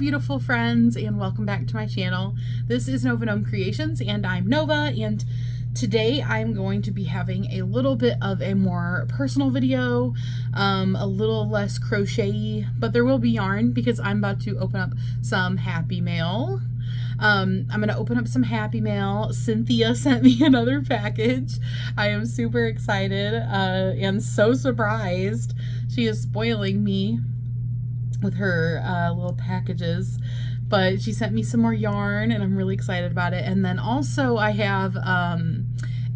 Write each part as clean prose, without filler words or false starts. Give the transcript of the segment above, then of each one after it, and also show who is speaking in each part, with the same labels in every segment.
Speaker 1: beautiful friends, and welcome back to my channel. This is Nova Gnome Creations, and I'm Nova, and today I'm going to be having a little bit of a more personal video, a little less crochet-y, but there will be yarn because I'm about to open up some Happy Mail. I'm going to open up some Happy Mail. Cynthia sent me another package. I am super excited and so surprised. She is spoiling me with her little packages, but she sent me some more yarn and I'm really excited about it. And then also I have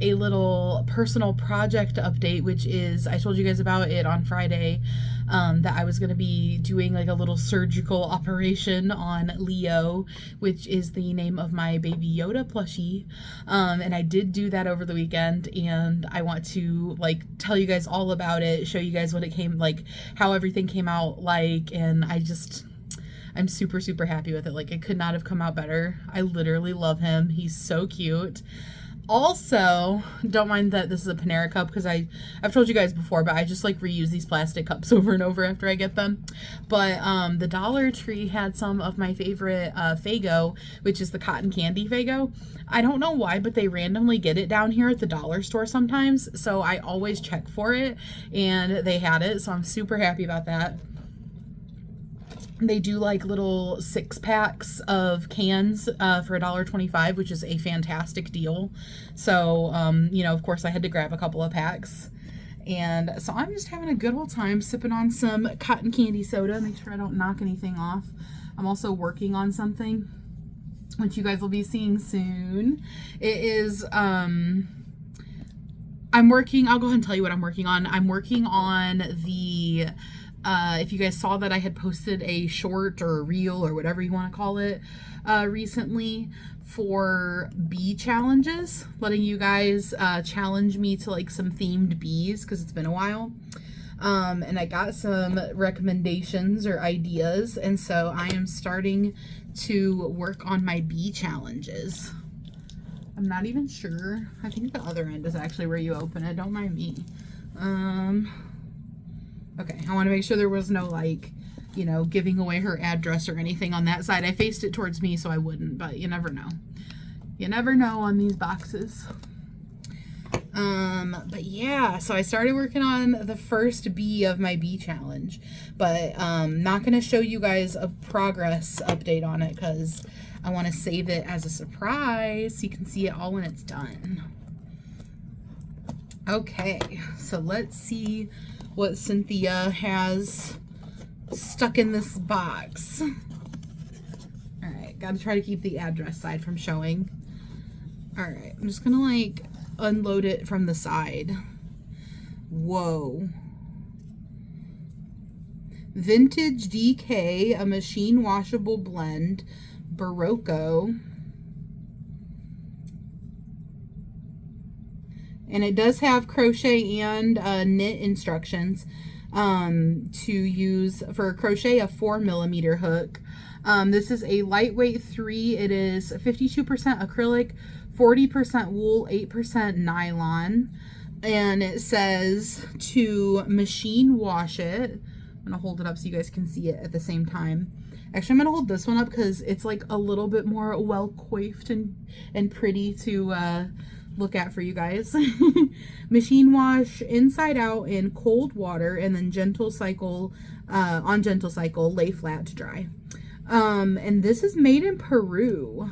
Speaker 1: a little personal project update, which is, I told you guys about it on Friday, that I was going to be doing like a little surgical operation on Leo, which is the name of my baby Yoda plushie. And I did do that over the weekend, and I want to like tell you guys all about it, show you guys what it came like, how everything came out like, and I'm super, super happy with it. Like, it could not have come out better. I literally love him. He's so cute. Also, don't mind that this is a Panera cup because I've told you guys before, but I just like reuse these plastic cups over and over after I get them. But the Dollar Tree had some of my favorite Faygo, which is the cotton candy Faygo. I don't know why, but they randomly get it down here at the dollar store sometimes, so I always check for it, and they had it, so I'm super happy about that. They do like little 6-packs of cans for $1.25, which is a fantastic deal. So, you know, of course I had to grab a couple of packs. And so I'm just having a good old time sipping on some cotton candy soda. Make sure I don't knock anything off. I'm also working on something, which you guys will be seeing soon. It is, I'll go ahead and tell you what I'm working on. I'm working on the... if you guys saw that I had posted a short or a reel or whatever you want to call it recently for bee challenges, letting you guys challenge me to like some themed bees because it's been a while. And I got some recommendations or ideas, and so I am starting to work on my bee challenges. I'm not even sure. I think the other end is actually where you open it. Don't mind me. Okay, I want to make sure there was no, like, you know, giving away her address or anything on that side. I faced it towards me so I wouldn't, but you never know. You never know on these boxes. But yeah, so I started working on the first bee of my bee challenge, but not going to show you guys a progress update on it because I want to save it as a surprise so you can see it all when it's done. Okay, so let's see what Cynthia has stuck in this box. All right, gotta try to keep the address side from showing. All right, I'm just gonna like unload it from the side. Whoa. Vintage DK, a machine washable blend, Barocco. And it does have crochet and knit instructions to use for crochet a 4mm hook. This is a lightweight 3. It is 52% acrylic, 40% wool, 8% nylon. And it says to machine wash it. I'm going to hold it up so you guys can see it at the same time. Actually, I'm going to hold this one up because it's like a little bit more well coiffed and pretty to look at for you guys. Machine wash inside out in cold water and then gentle cycle lay flat to dry. And this is made in Peru.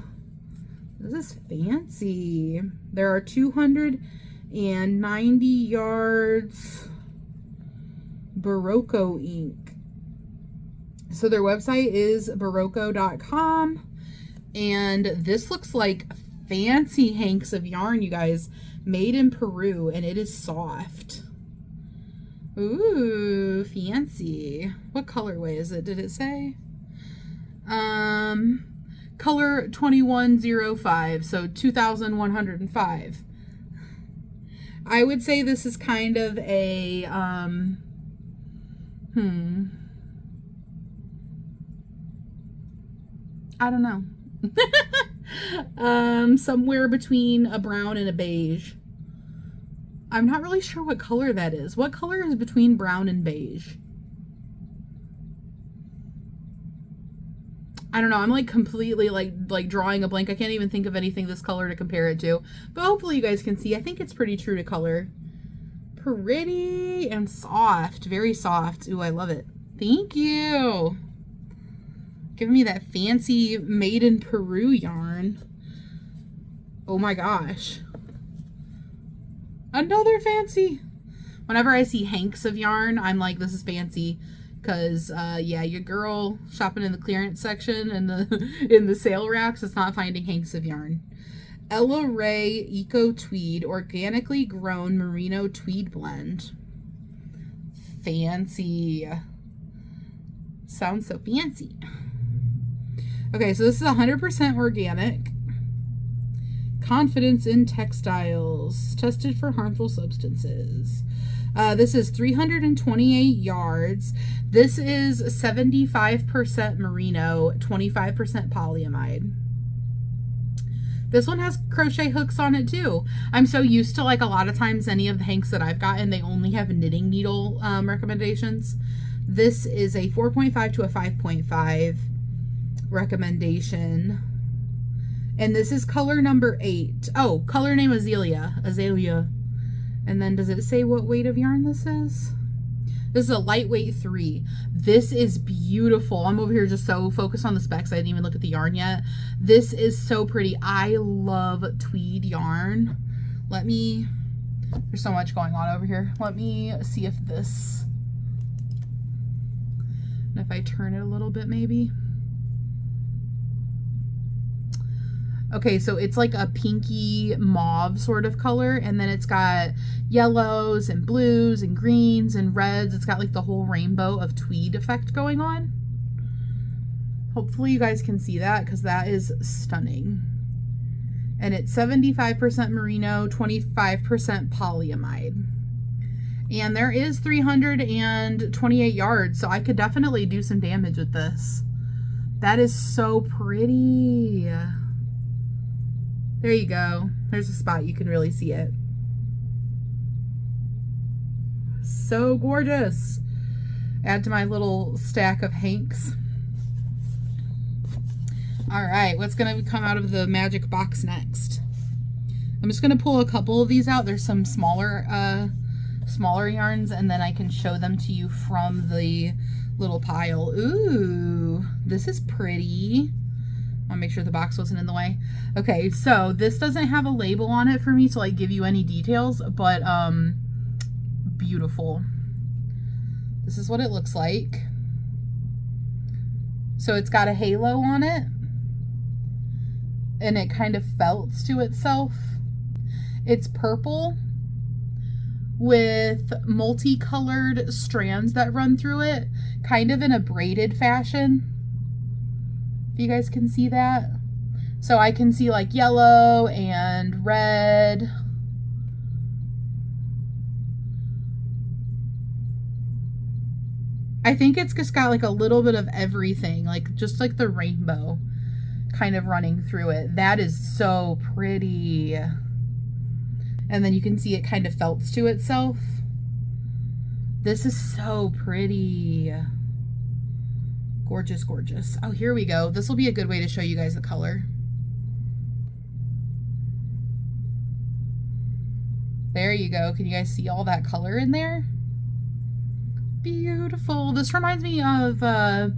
Speaker 1: This is fancy. There are 290 yards Barocco ink. So their website is barocco.com, and this looks like fancy hanks of yarn, you guys, made in Peru, and it is soft. Ooh, fancy. What colorway is it? Did it say? Color 2105, so 2105. I would say this is kind of a I don't know. Somewhere between a brown and a beige. I'm not really sure what color that is. What color is between brown and beige? I don't know. I'm like completely like drawing a blank. I can't even think of anything this color to compare it to. But hopefully you guys can see. I think it's pretty true to color. Pretty and soft. Very soft. Ooh, I love it. Thank you. Giving me that fancy made in Peru yarn. Oh my gosh. Another fancy. Whenever I see hanks of yarn, I'm like, this is fancy. Because, yeah, your girl shopping in the clearance section and in the sale racks is not finding hanks of yarn. Ella Ray Eco Tweed, organically grown merino tweed blend. Fancy. Sounds so fancy. Okay, so this is 100% organic. Confidence in textiles. Tested for harmful substances. This is 328 yards. This is 75% merino, 25% polyamide. This one has crochet hooks on it too. I'm so used to, like, a lot of times any of the hanks that I've gotten, they only have knitting needle recommendations. This is a 4.5 to a 5.5 recommendation. And this is color number 8. Oh, color name Azalea. Azalea. And then does it say what weight of yarn this is? This is a lightweight 3. This is beautiful. I'm over here just so focused on the specs. I didn't even look at the yarn yet. This is so pretty. I love tweed yarn. There's so much going on over here. Let me see if this, and if I turn it a little bit maybe. Okay, so it's like a pinky mauve sort of color, and then it's got yellows and blues and greens and reds. It's got like the whole rainbow of tweed effect going on. Hopefully you guys can see that, because that is stunning. And it's 75% merino, 25% polyamide. And there is 328 yards, so I could definitely do some damage with this. That is so pretty. There you go. There's a spot you can really see it. So gorgeous. Add to my little stack of hanks. All right, what's gonna come out of the magic box next? I'm just gonna pull a couple of these out. There's some smaller yarns, and then I can show them to you from the little pile. Ooh, this is pretty. I'll make sure the box wasn't in the way. Okay, so this doesn't have a label on it for me to like give you any details, but beautiful. This is what it looks like. So it's got a halo on it, and it kind of felts to itself. It's purple with multicolored strands that run through it, kind of in a braided fashion. If you guys can see that. So I can see like yellow and red. I think it's just got like a little bit of everything, like just like the rainbow kind of running through it. That is so pretty. And then you can see it kind of felts to itself. This is so pretty. Gorgeous, gorgeous. Oh, here we go. This will be a good way to show you guys the color. There you go. Can you guys see all that color in there? Beautiful. This reminds me of a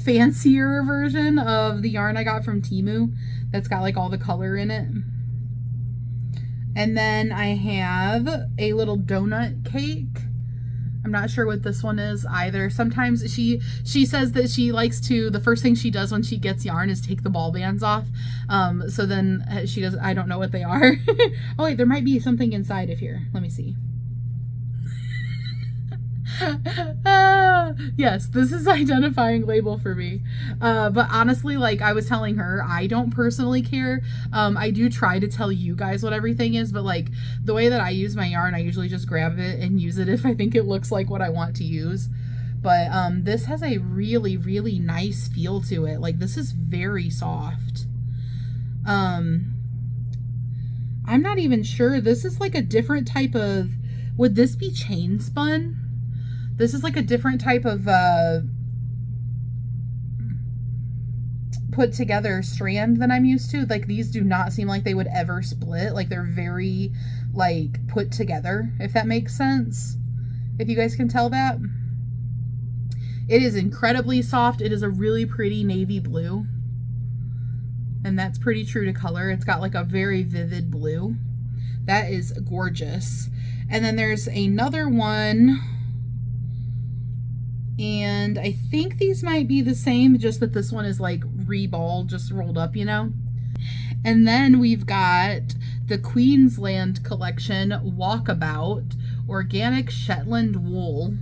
Speaker 1: fancier version of the yarn I got from Temu that's got like all the color in it. And then I have a little donut cake. I'm not sure what this one is either. Sometimes she says that she likes to, the first thing she does when she gets yarn is take the ball bands off. So then she does, I don't know what they are. Oh wait, there might be something inside of here. Let me see. Yes, this is identifying label for me. But honestly, like I was telling her, I don't personally care. I do try to tell you guys what everything is, but like the way that I use my yarn, I usually just grab it and use it if I think it looks like what I want to use. But this has a really, really nice feel to it. Like this is very soft. I'm not even sure. This is like a different type of, would this be chain spun? This is like a different type of put together strand than I'm used to. Like these do not seem like they would ever split. Like they're very like put together, if that makes sense. If you guys can tell that. It is incredibly soft. It is a really pretty navy blue. And that's pretty true to color. It's got like a very vivid blue. That is gorgeous. And then there's another one. And I think these might be the same, just that this one is like reballed, just rolled up, you know. And then we've got the Queensland Collection Walkabout Organic Shetland Wool.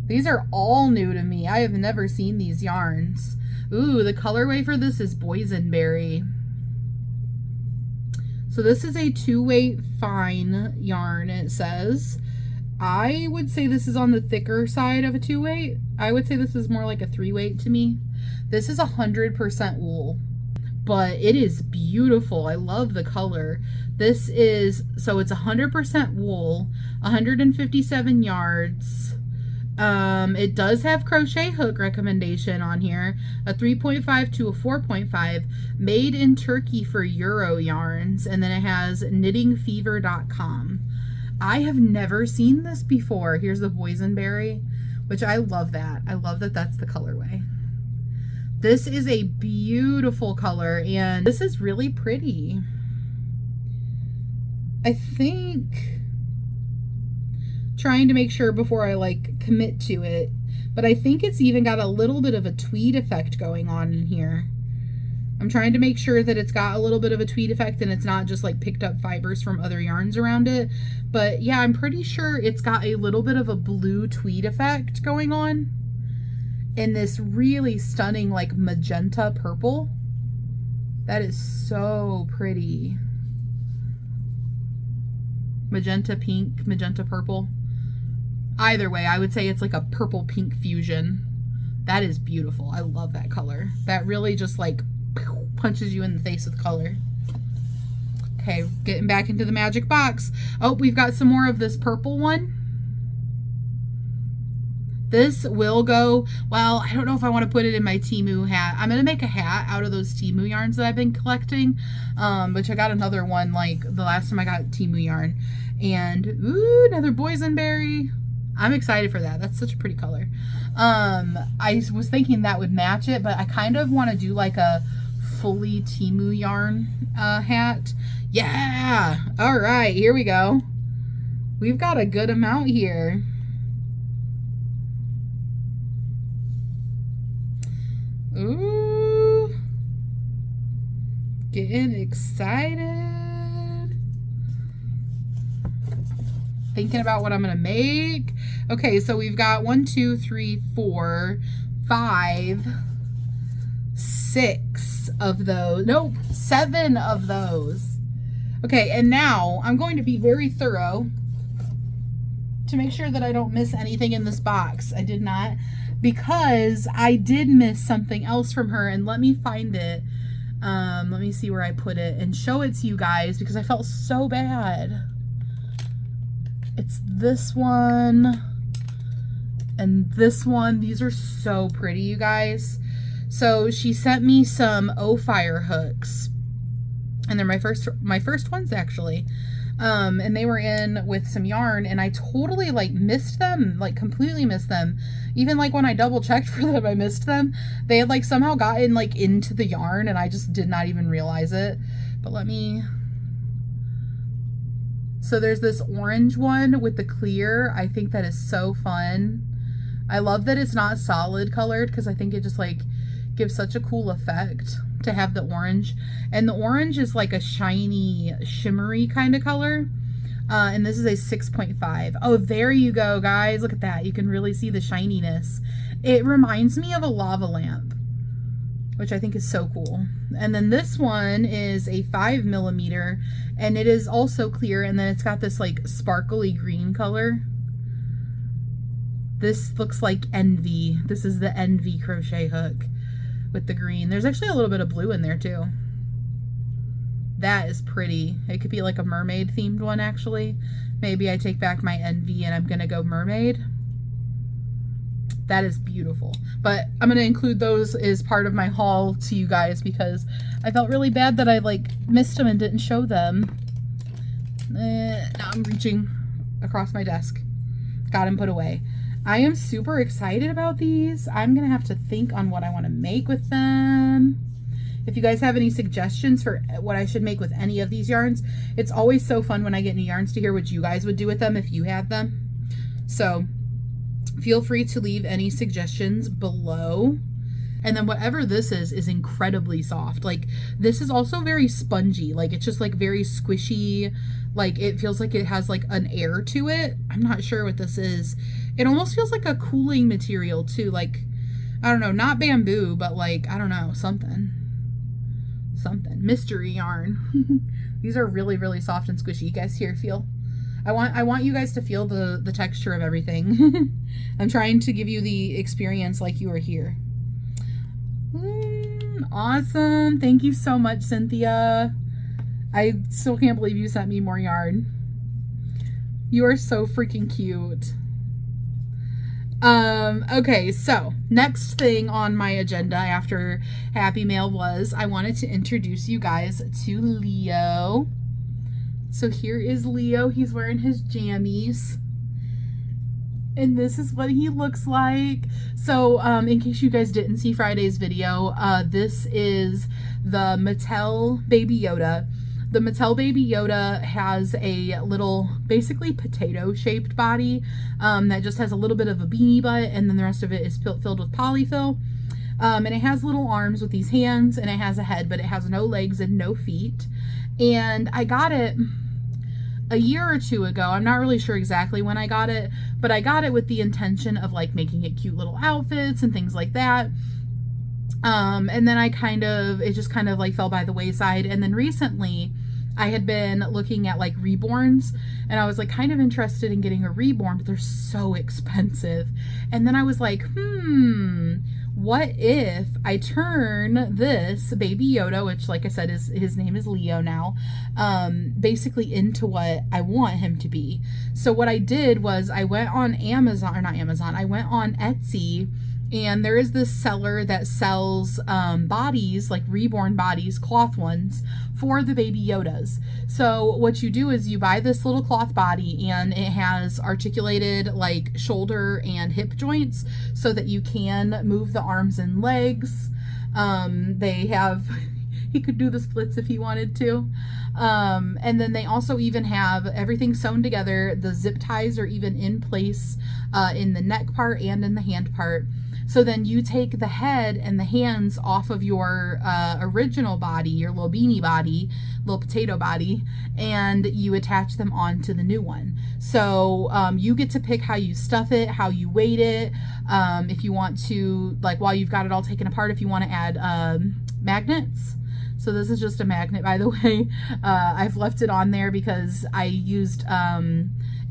Speaker 1: These are all new to me. I have never seen these yarns. Ooh, the colorway for this is boysenberry. So this is a 2-weight fine yarn, it says. I would say this is on the thicker side of a 2-weight. I would say this is more like a 3-weight to me. This is 100% wool, but it is beautiful. I love the color. This is, so it's 100% wool, 157 yards. It does have crochet hook recommendation on here, a 3.5 to a 4.5, made in Turkey for Euro yarns, and then it has knittingfever.com. I have never seen this before. Here's the boysenberry, which I love that. I love that that's the colorway. This is a beautiful color, and this is really pretty. I think, trying to make sure before I like commit to it, but I think it's even got a little bit of a tweed effect going on in here. I'm trying to make sure that it's got a little bit of a tweed effect and it's not just like picked up fibers from other yarns around it. But yeah, I'm pretty sure it's got a little bit of a blue tweed effect going on in this really stunning like magenta purple. That is so pretty. Magenta pink, magenta purple. Either way, I would say it's like a purple pink fusion. That is beautiful. I love that color. That really just like punches you in the face with color. Okay, getting back into the magic box. Oh, we've got some more of this purple one. This will go, well, I don't know if I want to put it in my Temu hat. I'm going to make a hat out of those Temu yarns that I've been collecting, which I got another one like the last time I got Temu yarn. And, ooh, another boysenberry. I'm excited for that. That's such a pretty color. I was thinking that would match it, but I kind of want to do like a fully Temu yarn hat. Yeah! All right, here we go. We've got a good amount here. Ooh. Getting excited. Thinking about what I'm going to make. Okay, so we've got 1, 2, 3, 4, 5, 6 of those. Nope, 7 of those. Okay, and now I'm going to be very thorough to make sure that I don't miss anything in this box. I did not, because I did miss something else from her, and let me find it. Let me see where I put it and show it to you guys, because I felt so bad. It's this one and this one. These are so pretty, you guys. So she sent me some O-Fire hooks, and they're my first ones actually. And they were in with some yarn, and I totally like missed them, like completely missed them. Even like when I double checked for them, I missed them. They had like somehow gotten like into the yarn, and I just did not even realize it. But let me, so there's this orange one with the clear. I think that is so fun. I love that it's not solid colored, because I think it just like gives such a cool effect to have the orange. And the orange is like a shiny, shimmery kind of color. And this is a 6.5. Oh, there you go, guys. Look at that. You can really see the shininess. It reminds me of a lava lamp, which I think is so cool. And then this one is a 5mm, and it is also clear, and then it's got this like sparkly green color. This looks like Envy. This is the Envy crochet hook with the green. There's actually a little bit of blue in there too. That is pretty. It could be like a mermaid themed one, actually. Maybe I take back my Envy and I'm gonna go mermaid. That is beautiful. But I'm going to include those as part of my haul to you guys because I felt really bad that I like missed them and didn't show them. Now I'm reaching across my desk. Got them put away. I am super excited about these. I'm going to have to think on what I want to make with them. If you guys have any suggestions for what I should make with any of these yarns, it's always so fun when I get new yarns to hear what you guys would do with them if you had them. So feel free to leave any suggestions below. And then whatever this is incredibly soft. Like this is also very spongy. Like it's just like very squishy. Like it feels like it has like an air to it. I'm not sure what this is. It almost feels like a cooling material too. Like, I don't know, not bamboo, but like, I don't know, something. Mystery yarn. These are really, really soft and squishy. You guys here feel? I want you guys to feel the texture of everything. I'm trying to give you the experience like you were here. Awesome. Thank you so much, Cynthia. I still can't believe you sent me more yarn. You are so freaking cute. Okay, so next thing on my agenda after Happy Mail was I wanted to introduce you guys to Leo. So here is Leo. He's wearing his jammies. And this is what he looks like. So in case you guys didn't see Friday's video, this is the Mattel Baby Yoda. The Mattel Baby Yoda has a little, basically potato-shaped body that just has a little bit of a beanie butt, and then the rest of it is filled with polyfill. And it has little arms with these hands, and it has a head, but it has no legs and no feet. And I got it a year or two ago. I'm not really sure exactly when I got it, but I got it with the intention of like making it cute little outfits and things like that. And then it just kind of like fell by the wayside. And then recently I had been looking at like reborns, and I was like kind of interested in getting a reborn, but they're so expensive. And then I was like, what if I turn this Baby Yoda, which like I said, his name is Leo now, basically into what I want him to be. So what I did was I went on I went on Etsy, and there is this seller that sells bodies, like reborn bodies, cloth ones, for the Baby Yodas. So what you do is you buy this little cloth body, and it has articulated like shoulder and hip joints so that you can move the arms and legs. They have, he could do the splits if he wanted to. And then they also even have everything sewn together. The zip ties are even in place in the neck part and in the hand part. So then you take the head and the hands off of your original body, your little beanie body, little potato body, and you attach them onto the new one. So you get to pick how you stuff it, how you weight it. If you want to, like while you've got it all taken apart, if you want to add magnets. So this is just a magnet, by the way. I've left it on there because I used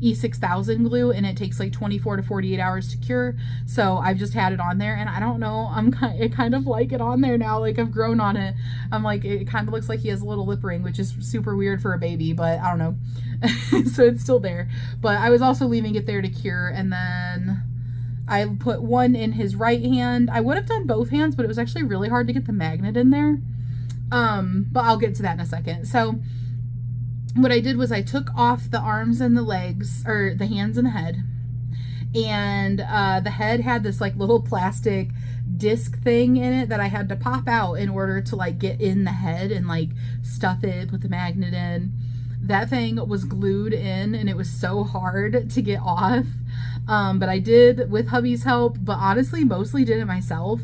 Speaker 1: E6000 glue, and it takes like 24 to 48 hours to cure. So I've just had it on there, and I don't know, I kind of like it on there now. Like I've grown on it. I'm like, it kind of looks like he has a little lip ring, which is super weird for a baby, but I don't know. So it's still there. But I was also leaving it there to cure, and then I put one in his right hand. I would have done both hands, but it was actually really hard to get the magnet in there. But I'll get to that in a second. So what I did was I took off the arms and the legs, or the hands and the head, and the head had this like little plastic disc thing in it that I had to pop out in order to like get in the head and like stuff it, put the magnet in. That thing was glued in, and it was so hard to get off. But I did with hubby's help, but honestly mostly did it myself.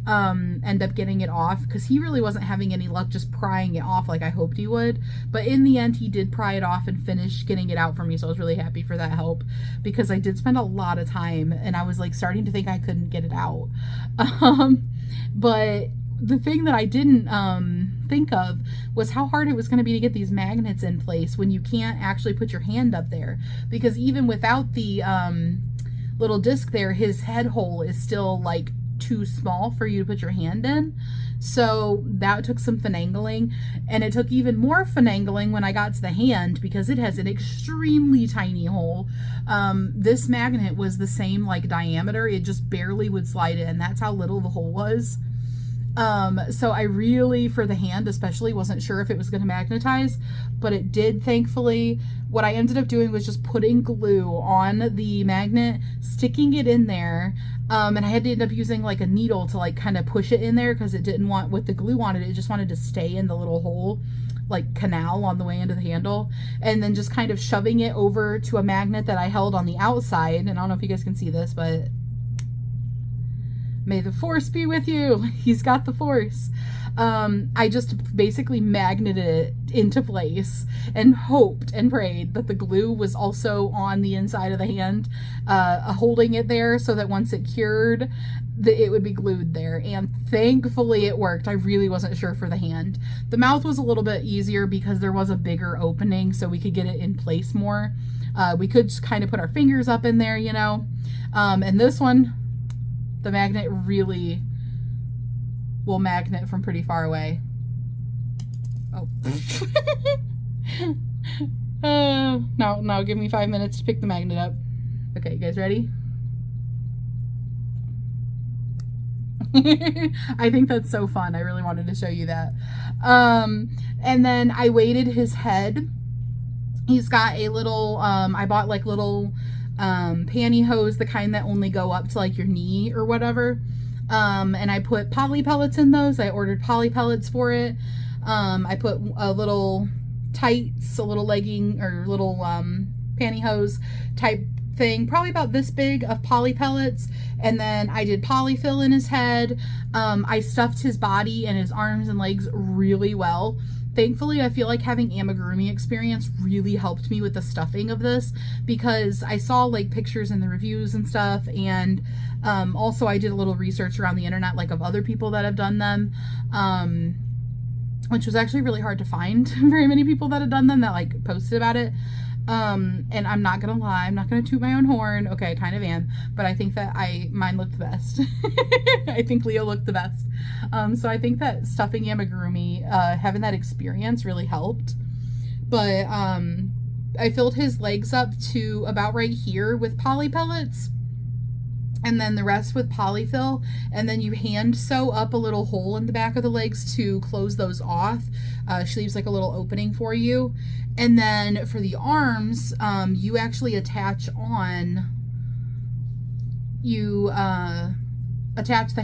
Speaker 1: End up getting it off because he really wasn't having any luck just prying it off like I hoped he would. But in the end, he did pry it off and finish getting it out for me. So I was really happy for that help, because I did spend a lot of time, and I was like starting to think I couldn't get it out. But the thing that I didn't think of was how hard it was going to be to get these magnets in place when you can't actually put your hand up there, because even without the little disc there, his head hole is still like too small for you to put your hand in. So that took some finagling, and it took even more finagling when I got to the hand because it has an extremely tiny hole. This magnet was the same like diameter, it just barely would slide in. That's how little the hole was. So I really, for the hand especially, wasn't sure if it was going to magnetize, but it did, thankfully. What I ended up doing was just putting glue on the magnet, sticking it in there, and I had to end up using like a needle to like kind of push it in there because it didn't want, with the glue on it, it just wanted to stay in the little hole, like canal on the way into the handle, and then just kind of shoving it over to a magnet that I held on the outside. And I don't know if you guys can see this, but may the force be with you. He's got the force. I just basically magneted it into place and hoped and prayed that the glue was also on the inside of the hand, holding it there so that once it cured, it would be glued there. And thankfully it worked. I really wasn't sure for the hand. The mouth was a little bit easier because there was a bigger opening so we could get it in place more. We could just kind of put our fingers up in there, you know. And this one, the magnet really will magnet from pretty far away. Oh. Now give me 5 minutes to pick the magnet up. Okay, you guys ready? I think that's so fun. I really wanted to show you that. And then I weighted his head. He's got a little, I bought like little pantyhose, the kind that only go up to like your knee or whatever. And I put poly pellets in those. I ordered poly pellets for it. I put a little tights, a little legging or little pantyhose type thing, probably about this big, of poly pellets. And then I did polyfill in his head. I stuffed his body and his arms and legs really well. Thankfully, I feel like having amigurumi experience really helped me with the stuffing of this, because I saw like pictures in the reviews and stuff, and also I did a little research around the internet like of other people that have done them, which was actually really hard to find very many people that had done them that like posted about it. And I'm not gonna lie, I'm not gonna toot my own horn. Okay, I kind of am, but I think that mine looked the best. I think Leo looked the best. So I think that stuffing amigurumi, having that experience really helped. But I filled his legs up to about right here with poly pellets, and then the rest with polyfill, and then you hand sew up a little hole in the back of the legs to close those off. She leaves like a little opening for you. And then for the arms, you actually attach the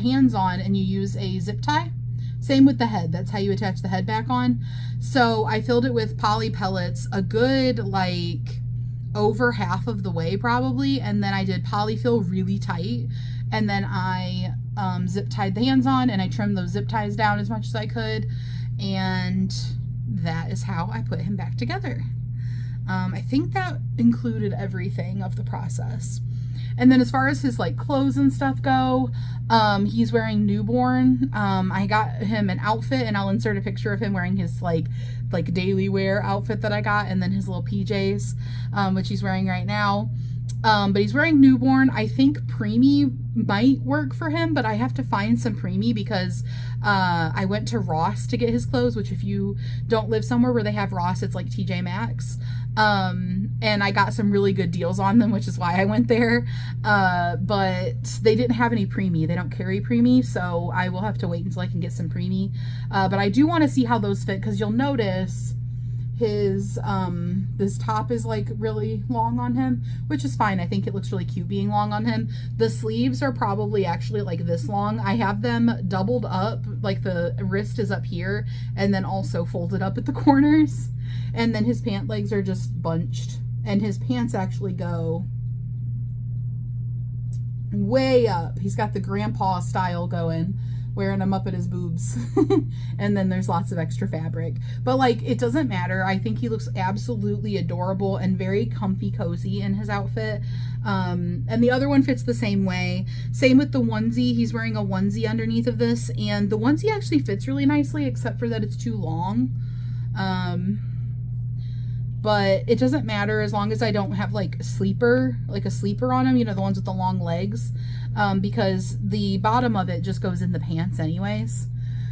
Speaker 1: hands on, and you use a zip tie. Same with the head. That's how you attach the head back on. So I filled it with poly pellets a good like over half of the way probably, and then I did polyfill really tight, and then I zip tied the hands on, and I trimmed those zip ties down as much as I could, and that is how I put him back together. I think that included everything of the process. And then as far as his like clothes and stuff go, he's wearing newborn. I got him an outfit, and I'll insert a picture of him wearing his like daily wear outfit that I got, and then his little PJs, which he's wearing right now. But he's wearing newborn. I think preemie might work for him, but I have to find some preemie because I went to Ross to get his clothes, which if you don't live somewhere where they have Ross, it's like TJ Maxx. And I got some really good deals on them, which is why I went there. But they didn't have any preemie. They don't carry preemie, so I will have to wait until I can get some preemie. But I do want to see how those fit, because you'll notice his this top is like really long on him, which is fine. I think it looks really cute being long on him. The sleeves are probably actually like this long. I have them doubled up, like the wrist is up here and then also folded up at the corners, and then his pant legs are just bunched, and his pants actually go way up. He's got the grandpa style going, wearing them up at his boobs. And then there's lots of extra fabric, but like it doesn't matter. I think he looks absolutely adorable and very comfy cozy in his outfit. And the other one fits the same way. Same with the onesie. He's wearing a onesie underneath of this, and the onesie actually fits really nicely, except for that it's too long. But it doesn't matter as long as I don't have like a sleeper on him, you know, the ones with the long legs, because the bottom of it just goes in the pants anyways.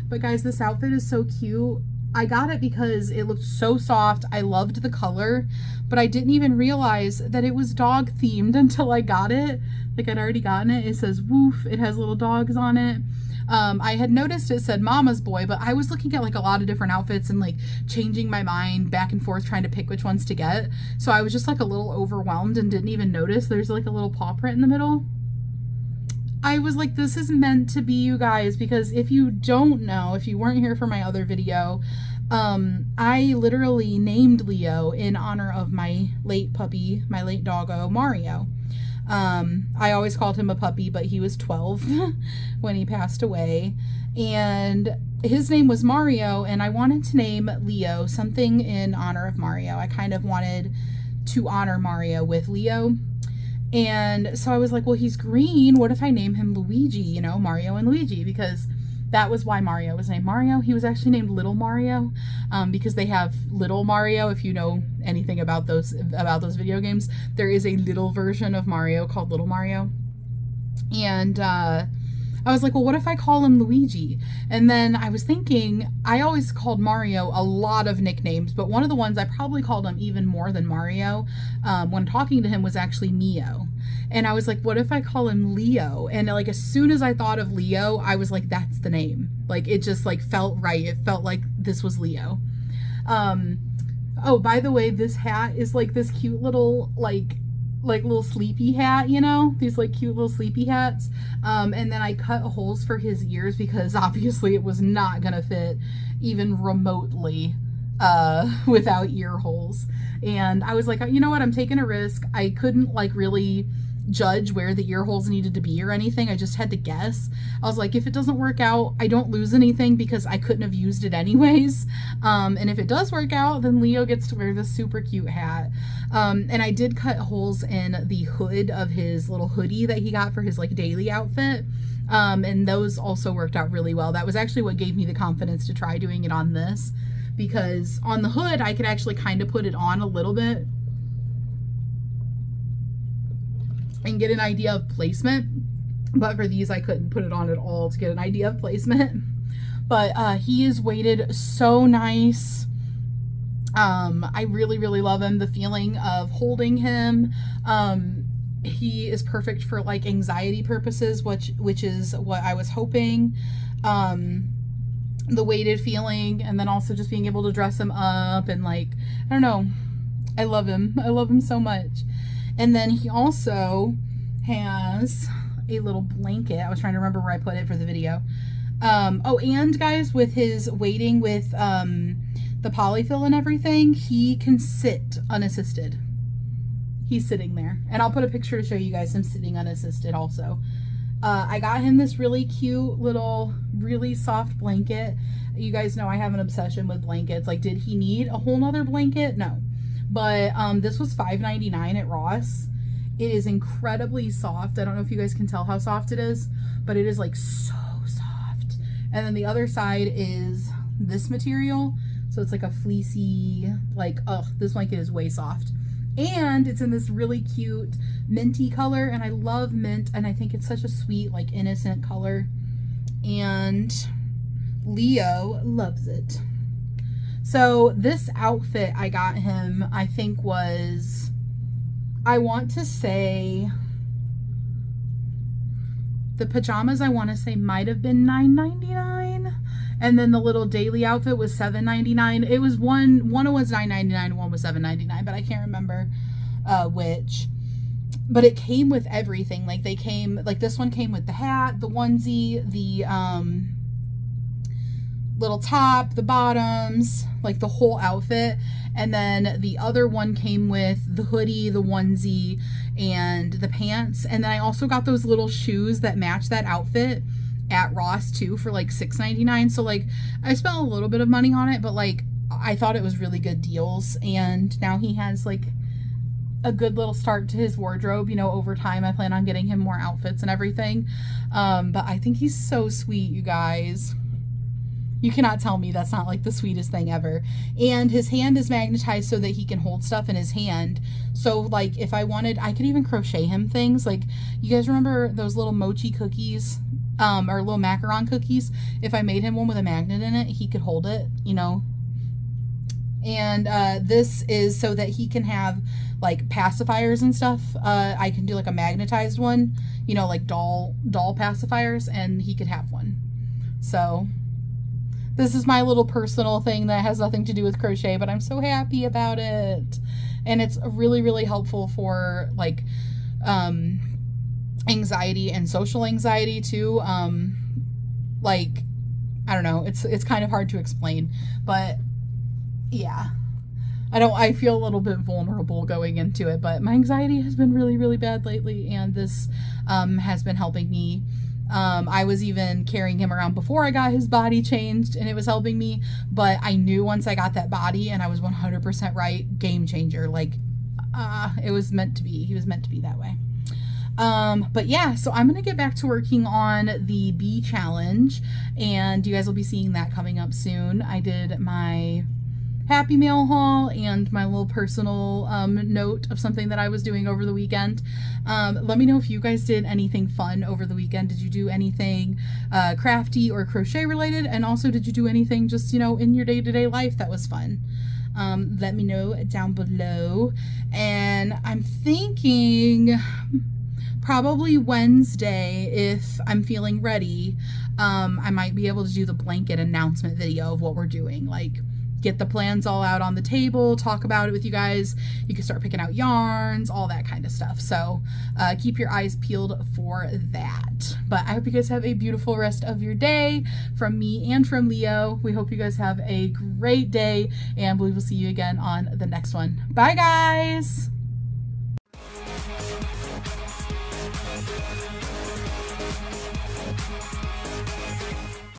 Speaker 1: But guys, this outfit is so cute. I got it because it looked so soft. I loved the color, but I didn't even realize that it was dog themed until I got it. Like, I'd already gotten it. It says woof. It has little dogs on it. I had noticed it said Mama's Boy, but I was looking at like a lot of different outfits and like changing my mind back and forth trying to pick which ones to get. So I was just like a little overwhelmed and didn't even notice there's like a little paw print in the middle. I was like, this is meant to be, you guys, because if you don't know, if you weren't here for my other video, I literally named Leo in honor of my late puppy, my late doggo, Mario. I always called him a puppy, but he was 12 when he passed away, and his name was Mario, and I wanted to name Leo something in honor of Mario. I kind of wanted to honor Mario with Leo. And so I was like, well, he's green. What if I name him Luigi, you know, Mario and Luigi? Because that was why Mario was named Mario. He was actually named Little Mario, because they have Little Mario. If you know anything about those video games, there is a little version of Mario called Little Mario. And I was like, well, what if I call him Luigi? And then I was thinking, I always called Mario a lot of nicknames, but one of the ones I probably called him even more than Mario when talking to him was actually Mio. And I was like, what if I call him Leo? And like, as soon as I thought of Leo, I was like, that's the name. Like, it just like felt right. It felt like this was Leo. Oh, by the way, this hat is like this cute little like little sleepy hat, you know, these like cute little sleepy hats. And then I cut holes for his ears because obviously it was not gonna fit even remotely without ear holes. And I was like, you know what, I'm taking a risk. I couldn't like really judge where the ear holes needed to be or anything. I just had to guess. I was like, if it doesn't work out, I don't lose anything because I couldn't have used it anyways. And if it does work out, then Leo gets to wear this super cute hat. And I did cut holes in the hood of his little hoodie that he got for his like daily outfit. And those also worked out really well. That was actually what gave me the confidence to try doing it on this, because on the hood, I could actually kind of put it on a little bit and get an idea of placement, but for these I couldn't put it on at all to get an idea of placement. But he is weighted so nice. I really love him. The feeling of holding him, he is perfect for like anxiety purposes, which is what I was hoping. The weighted feeling, and then also just being able to dress him up and like, I don't know, I love him so much. And then he also has a little blanket. I was trying to remember where I put it for the video. Oh, and guys, with his weighting with the polyfill and everything, he can sit unassisted. He's sitting there. And I'll put a picture to show you guys him sitting unassisted also. I got him this really cute little, really soft blanket. You guys know I have an obsession with blankets. Like, did he need a whole nother blanket? No. But this was $5.99 at Ross. It is incredibly soft. I don't know if you guys can tell how soft it is, but it is like so soft. And then the other side is this material. So it's like a fleecy, like, oh, this blanket is way soft. And it's in this really cute minty color, and I love mint, and I think it's such a sweet, like, innocent color. And Leo loves it. So this outfit I got him, I think was, I want to say, the pajamas I want to say might have been $9.99, and then the little daily outfit was $7.99. It was one was $9.99 and one was $7.99, but I can't remember which. But it came with everything. Like, they came, like, this one came with the hat, the onesie, the little top, the bottoms, like the whole outfit. And then the other one came with the hoodie, the onesie, and the pants. And then I also got those little shoes that match that outfit at Ross too for like $6.99. So like, I spent a little bit of money on it, but like, I thought it was really good deals. And now he has like a good little start to his wardrobe. You know, over time I plan on getting him more outfits and everything. But I think he's so sweet, you guys. You cannot tell me that's not like the sweetest thing ever. And his hand is magnetized so that he can hold stuff in his hand. So like, if I wanted, I could even crochet him things. Like, you guys remember those little mochi cookies or little macaron cookies. If I made him one with a magnet in it, he could hold it, you know. And this is so that he can have like pacifiers and stuff. I can do like a magnetized one, you know, like doll pacifiers, and he could have one. So this is my little personal thing that has nothing to do with crochet, but I'm so happy about it. And it's really, really helpful for like anxiety and social anxiety too. Like, I don't know, it's kind of hard to explain, but yeah. I feel a little bit vulnerable going into it, but my anxiety has been really, really bad lately, and this has been helping me. I was even carrying him around before I got his body changed, and it was helping me, but I knew once I got that body, and I was 100% right, game changer. Like, it was meant to be. He was meant to be that way. But yeah, so I'm going to get back to working on the bee challenge, and you guys will be seeing that coming up soon. I did my Happy Mail haul and my little personal note of something that I was doing over the weekend. Let me know if you guys did anything fun over the weekend. Did you do anything crafty or crochet related? And also, did you do anything just, you know, in your day-to-day life that was fun? Let me know down below. And I'm thinking probably Wednesday, if I'm feeling ready, I might be able to do the blanket announcement video of what we're doing. Like, get the plans all out on the table, talk about it with you guys. You can start picking out yarns, all that kind of stuff. So keep your eyes peeled for that. But I hope you guys have a beautiful rest of your day from me and from Leo. We hope you guys have a great day, and we will see you again on the next one. Bye, guys.